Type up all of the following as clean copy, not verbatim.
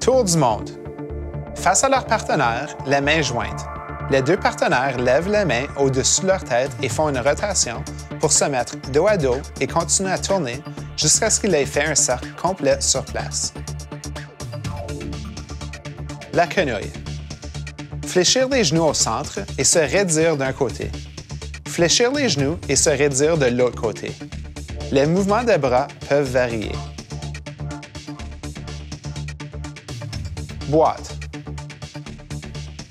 Tour du monde. Face à leur partenaire, les mains jointes. Les deux partenaires lèvent les mains au-dessus de leur tête et font une rotation pour se mettre dos à dos et continuer à tourner jusqu'à ce qu'ils aient fait un cercle complet sur place. La quenouille. Fléchir les genoux au centre et se raidir d'un côté. Fléchir les genoux et se raidir de l'autre côté. Les mouvements des bras peuvent varier. Boîte.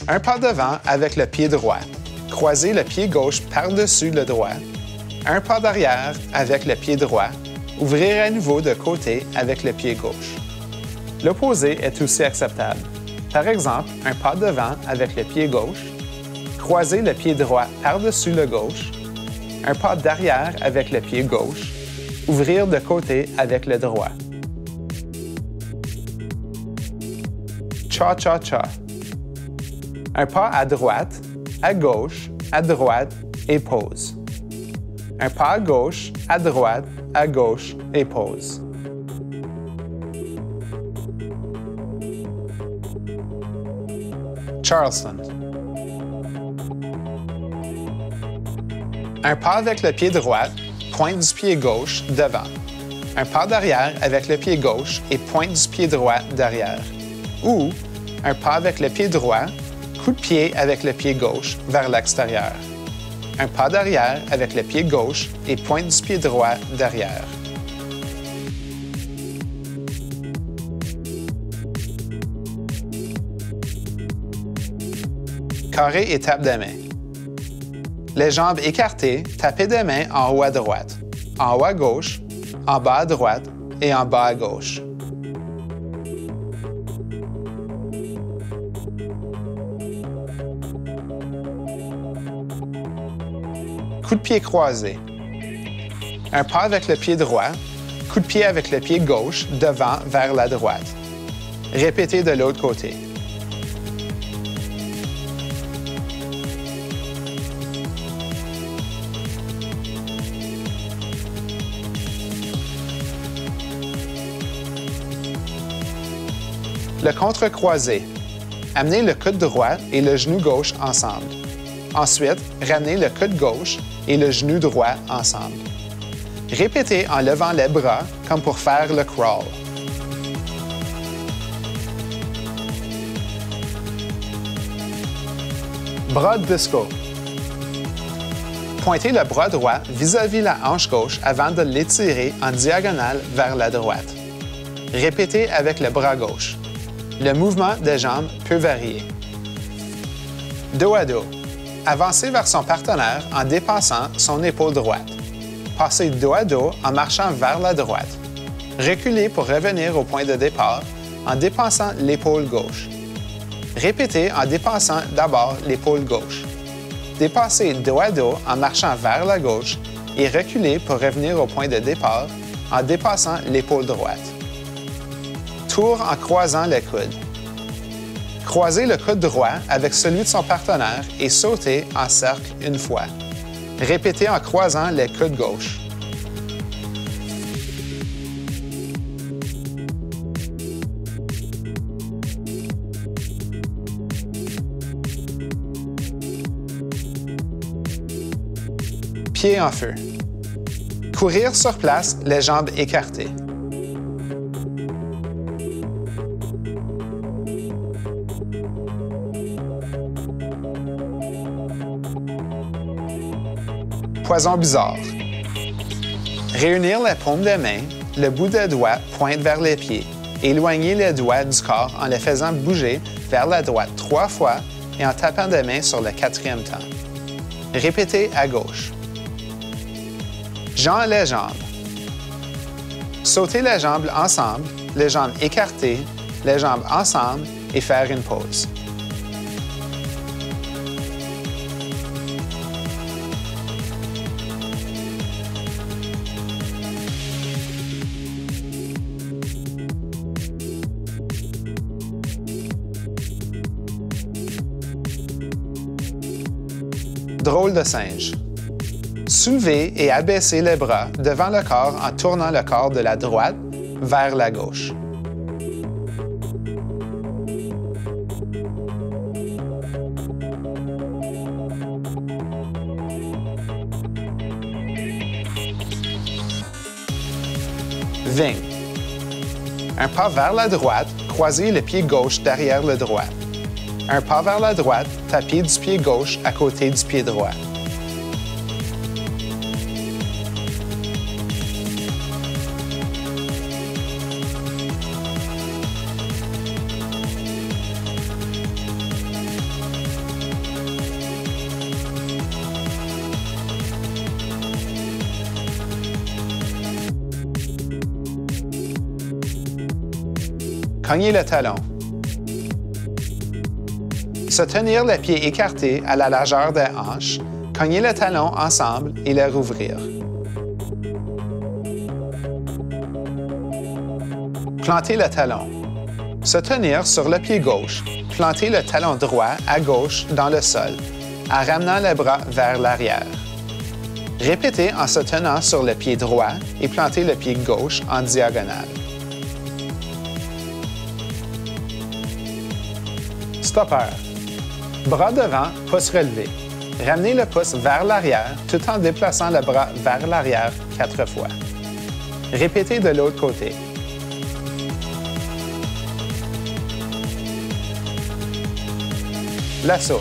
Un pas devant avec le pied droit. Croisez le pied gauche par-dessus le droit. Un pas d'arrière avec le pied droit. Ouvrir à nouveau de côté avec le pied gauche. L'opposé est aussi acceptable. Par exemple, un pas devant avec le pied gauche. Croisez le pied droit par-dessus le gauche. Un pas d'arrière avec le pied gauche. Ouvrir de côté avec le droit. Cha-cha-cha. Un pas à droite, à gauche, à droite et pause. Un pas à gauche, à droite, à gauche et pause. Charleston. Un pas avec le pied droit, pointe du pied gauche devant. Un pas d'arrière avec le pied gauche et pointe du pied droit derrière. Ou un pas avec le pied droit, coup de pied avec le pied gauche vers l'extérieur. Un pas d'arrière avec le pied gauche et pointe du pied droit derrière. Carré et tape des mains. Les jambes écartées, tapez des mains en haut à droite, en haut à gauche, en bas à droite et en bas à gauche. Coup de pied croisé. Un pas avec le pied droit, coup de pied avec le pied gauche devant vers la droite. Répétez de l'autre côté. Le contre-croisé. Amenez le coude droit et le genou gauche ensemble. Ensuite, ramenez le coude gauche et le genou droit ensemble. Répétez en levant les bras comme pour faire le crawl. Bras de disco. Pointez le bras droit vis-à-vis la hanche gauche avant de l'étirer en diagonale vers la droite. Répétez avec le bras gauche. Le mouvement des jambes peut varier. Dos à dos. Avancez vers son partenaire en dépassant son épaule droite. Passez dos à dos en marchant vers la droite. Reculez pour revenir au point de départ en dépassant l'épaule gauche. Répétez en dépassant d'abord l'épaule gauche. Dépassez dos à dos en marchant vers la gauche et reculez pour revenir au point de départ en dépassant l'épaule droite. Tour en croisant les coudes. Croisez le coude droit avec celui de son partenaire et sautez en cercle une fois. Répétez en croisant les coudes gauches. Pieds en feu. Courir sur place, les jambes écartées. Poisson bizarre. Réunir les paumes des mains, le bout des doigts pointe vers les pieds. Éloignez les doigts du corps en les faisant bouger vers la droite 3 fois et en tapant des mains sur le 4e temps. Répétez à gauche. Jambes les jambes. Sautez les jambes ensemble, les jambes écartées, les jambes ensemble et faire une pause. Drôle de singe. Soulevez et abaissez les bras devant le corps en tournant le corps de la droite vers la gauche. Swing. Un pas vers la droite, croisez le pied gauche derrière le droit. Un pas vers la droite, tapez du pied gauche à côté du pied droit. Cognez le talon. Se tenir les pieds écartés à la largeur des hanches, cognez le talon ensemble et les rouvrir. Plantez le talon. Se tenir sur le pied gauche, plantez le talon droit à gauche dans le sol, en ramenant les bras vers l'arrière. Répétez en se tenant sur le pied droit et plantez le pied gauche en diagonale. Stopper. Bras devant, pouce relevé. Ramenez le pouce vers l'arrière tout en déplaçant le bras vers l'arrière 4 fois. Répétez de l'autre côté. Lasso.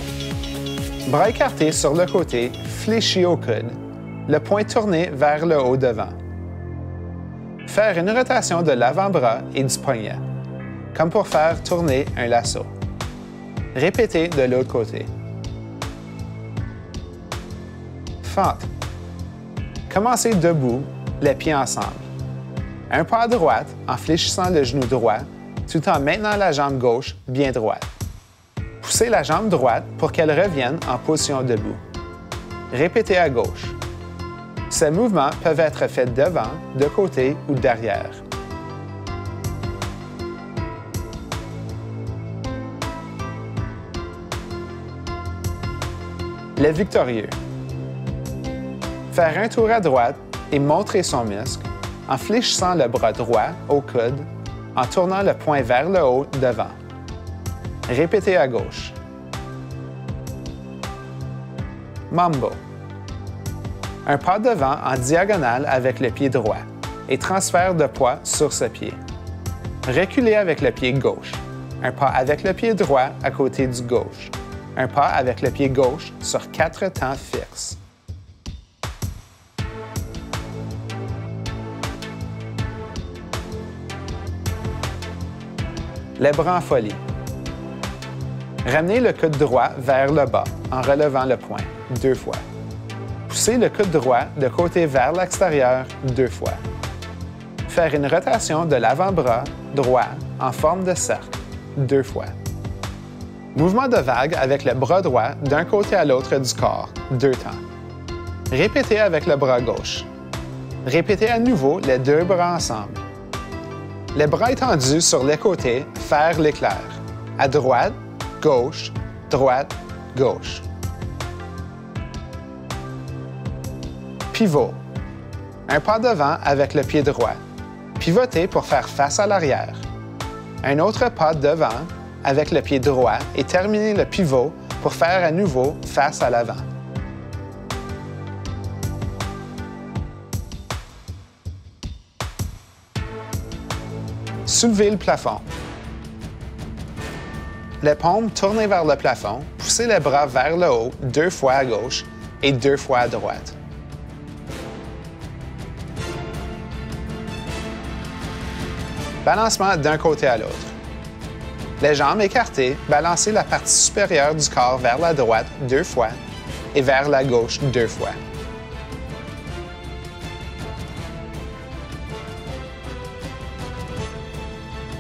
Bras écartés sur le côté, fléchis au coude. Le poing tourné vers le haut devant. Faire une rotation de l'avant-bras et du poignet, comme pour faire tourner un lasso. Répétez de l'autre côté. Fente. Commencez debout, les pieds ensemble. Un pas à droite en fléchissant le genou droit, tout en maintenant la jambe gauche bien droite. Poussez la jambe droite pour qu'elle revienne en position debout. Répétez à gauche. Ces mouvements peuvent être faits devant, de côté ou derrière. Le victorieux. Faire un tour à droite et montrer son muscle en fléchissant le bras droit au coude, en tournant le poing vers le haut devant. Répétez à gauche. Mambo. Un pas devant en diagonale avec le pied droit et transfert de poids sur ce pied. Reculez avec le pied gauche. Un pas avec le pied droit à côté du gauche. Un pas avec le pied gauche sur 4 temps fixes. Les bras en folie. Ramenez le coude droit vers le bas en relevant le poing 2 fois. Poussez le coude droit de côté vers l'extérieur 2 fois. Faire une rotation de l'avant-bras droit en forme de cercle 2 fois. Mouvement de vague avec le bras droit d'un côté à l'autre du corps 2 temps. Répétez avec le bras gauche. Répétez à nouveau les 2 bras ensemble. Les bras étendus sur les côtés, faire l'éclair. À droite, gauche, droite, gauche. Pivot. Un pas devant avec le pied droit. Pivotez pour faire face à l'arrière. Un autre pas devant avec le pied droit et terminez le pivot pour faire à nouveau face à l'avant. Soulevez le plafond. Les paumes tournées vers le plafond, poussez les bras vers le haut 2 fois à gauche et 2 fois à droite. Balancement d'un côté à l'autre. Les jambes écartées, balancez la partie supérieure du corps vers la droite 2 fois et vers la gauche 2 fois.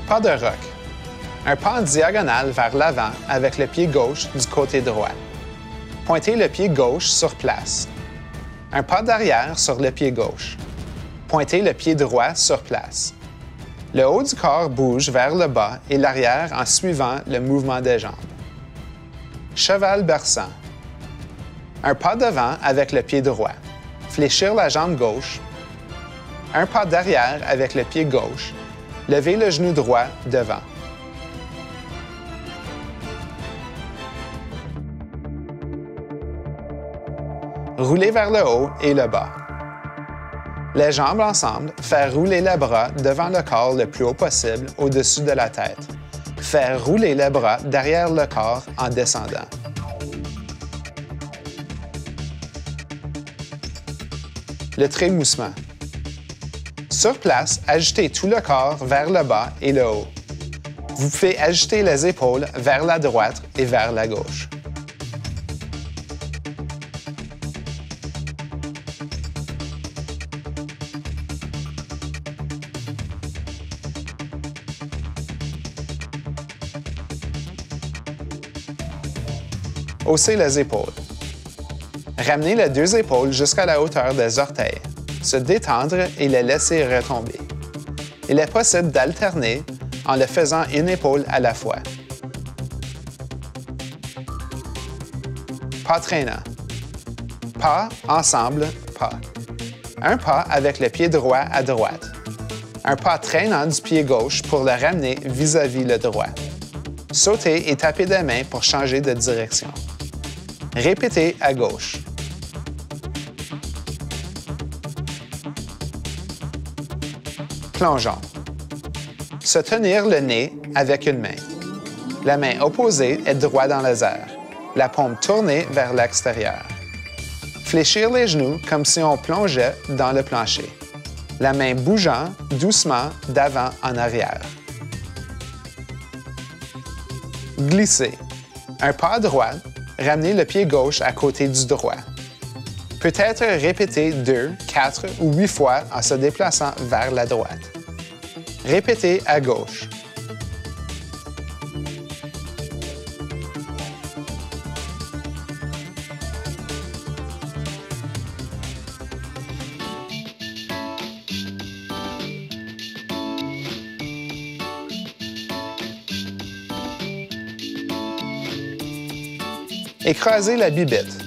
Pas de rock. Un pas en diagonale vers l'avant avec le pied gauche du côté droit. Pointez le pied gauche sur place. Un pas d'arrière sur le pied gauche. Pointez le pied droit sur place. Le haut du corps bouge vers le bas et l'arrière en suivant le mouvement des jambes. Cheval berçant. Un pas devant avec le pied droit. Fléchir la jambe gauche. Un pas d'arrière avec le pied gauche. Levez le genou droit devant. Roulez vers le haut et le bas. Les jambes ensemble, faire rouler les bras devant le corps le plus haut possible au-dessus de la tête. Faire rouler les bras derrière le corps en descendant. Le trémoussement. Sur place, agitez tout le corps vers le bas et le haut. Vous pouvez agiter les épaules vers la droite et vers la gauche. Haussez les épaules. Ramenez les deux épaules jusqu'à la hauteur des orteils. Se détendre et les laisser retomber. Il est possible d'alterner en le faisant une épaule à la fois. Pas traînant. Pas, ensemble, pas. Un pas avec le pied droit à droite. Un pas traînant du pied gauche pour le ramener vis-à-vis le droit. Sautez et tapez des mains pour changer de direction. Répétez à gauche. Plongeons. Se tenir le nez avec une main. La main opposée est droite dans les airs, la paume tournée vers l'extérieur. Fléchir les genoux comme si on plongeait dans le plancher. La main bougeant doucement d'avant en arrière. Glisser. Un pas droit, ramenez le pied gauche à côté du droit. Peut-être répéter 2, 4 ou 8 fois en se déplaçant vers la droite. Répétez à gauche. Écrasez la bibite.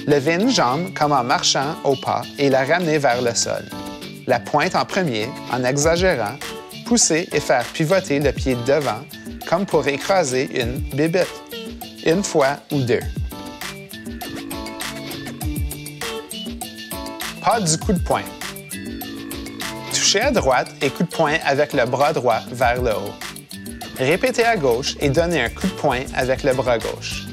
Levez une jambe comme en marchant au pas et la ramenez vers le sol. La pointe en premier, en exagérant, pousser et faire pivoter le pied devant comme pour écraser une bibite, une fois ou deux. Pas du coup de poing. Touchez à droite et coup de poing avec le bras droit vers le haut. Répétez à gauche et donnez un coup de poing avec le bras gauche.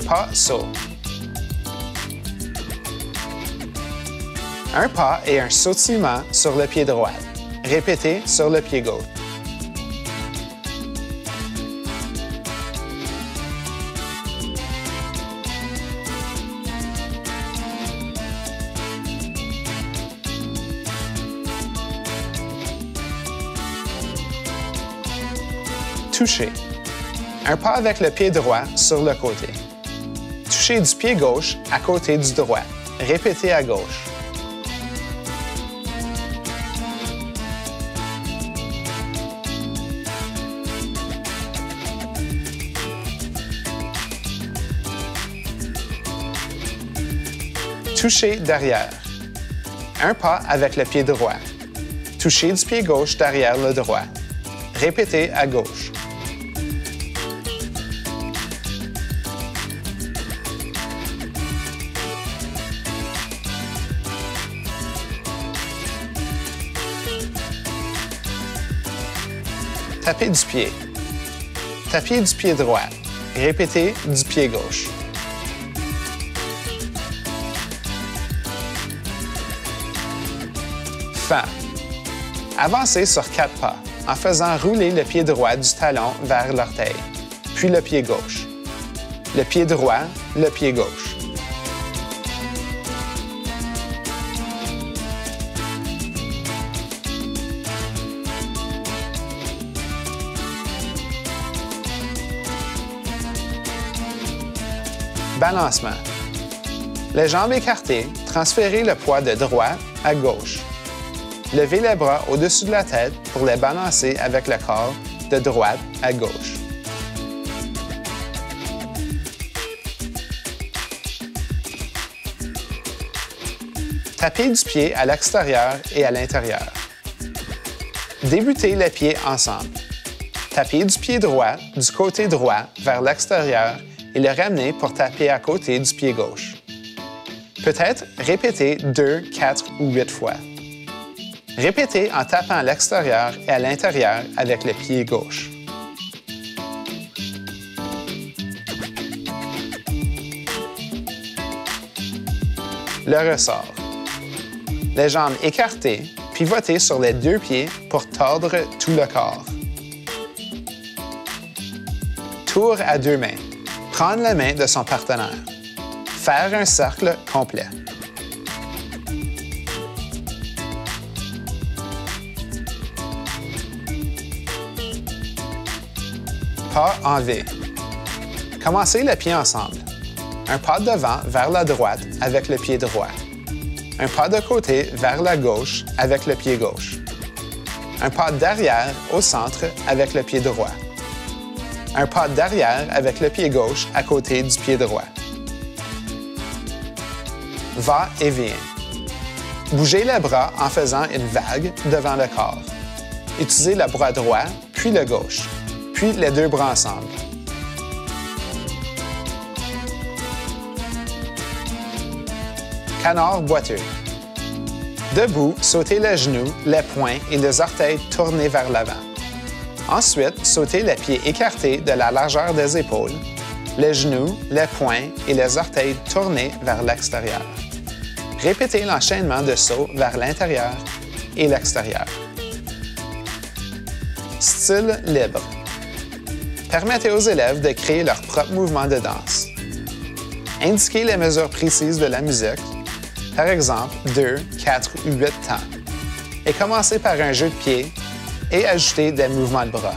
Pas saut. Un pas et un sautillement sur le pied droit. Répétez sur le pied gauche. Toucher. Un pas avec le pied droit sur le côté. Toucher du pied gauche à côté du droit. Répétez à gauche. Toucher derrière. Un pas avec le pied droit. Toucher du pied gauche derrière le droit. Répétez à gauche. Tapez du pied. Tapez du pied droit. Répétez du pied gauche. Fend. Avancez sur 4 pas en faisant rouler le pied droit du talon vers l'orteil, puis le pied gauche. Le pied droit, le pied gauche. Balancement. Les jambes écartées, transférez le poids de droite à gauche. Levez les bras au-dessus de la tête pour les balancer avec le corps de droite à gauche. Tapez du pied à l'extérieur et à l'intérieur. Débutez les pieds ensemble. Tapez du pied droit du côté droit vers l'extérieur et le ramenez pour taper à côté du pied gauche. Peut-être répétez 2, 4 ou 8 fois. Répétez en tapant à l'extérieur et à l'intérieur avec le pied gauche. Le ressort. Les jambes écartées, pivotez sur les deux pieds pour tordre tout le corps. Tour à deux mains. Prendre la main de son partenaire. Faire un cercle complet. Pas en V. Commencez le pied ensemble. Un pas devant vers la droite avec le pied droit. Un pas de côté vers la gauche avec le pied gauche. Un pas d'arrière au centre avec le pied droit. Un pas d'arrière avec le pied gauche à côté du pied droit. Va et vient. Bougez les bras en faisant une vague devant le corps. Utilisez le bras droit, puis le gauche, puis les deux bras ensemble. Canard boiteux. Debout, sautez les genoux, les poings et les orteils tournés vers l'avant. Ensuite, sautez les pieds écartés de la largeur des épaules, les genoux, les poings et les orteils tournés vers l'extérieur. Répétez l'enchaînement de sauts vers l'intérieur et l'extérieur. Style libre. Permettez aux élèves de créer leur propre mouvement de danse. Indiquez les mesures précises de la musique, par exemple 2, 4 ou 8 temps, et commencez par un jeu de pied et ajoutez des mouvements de bras.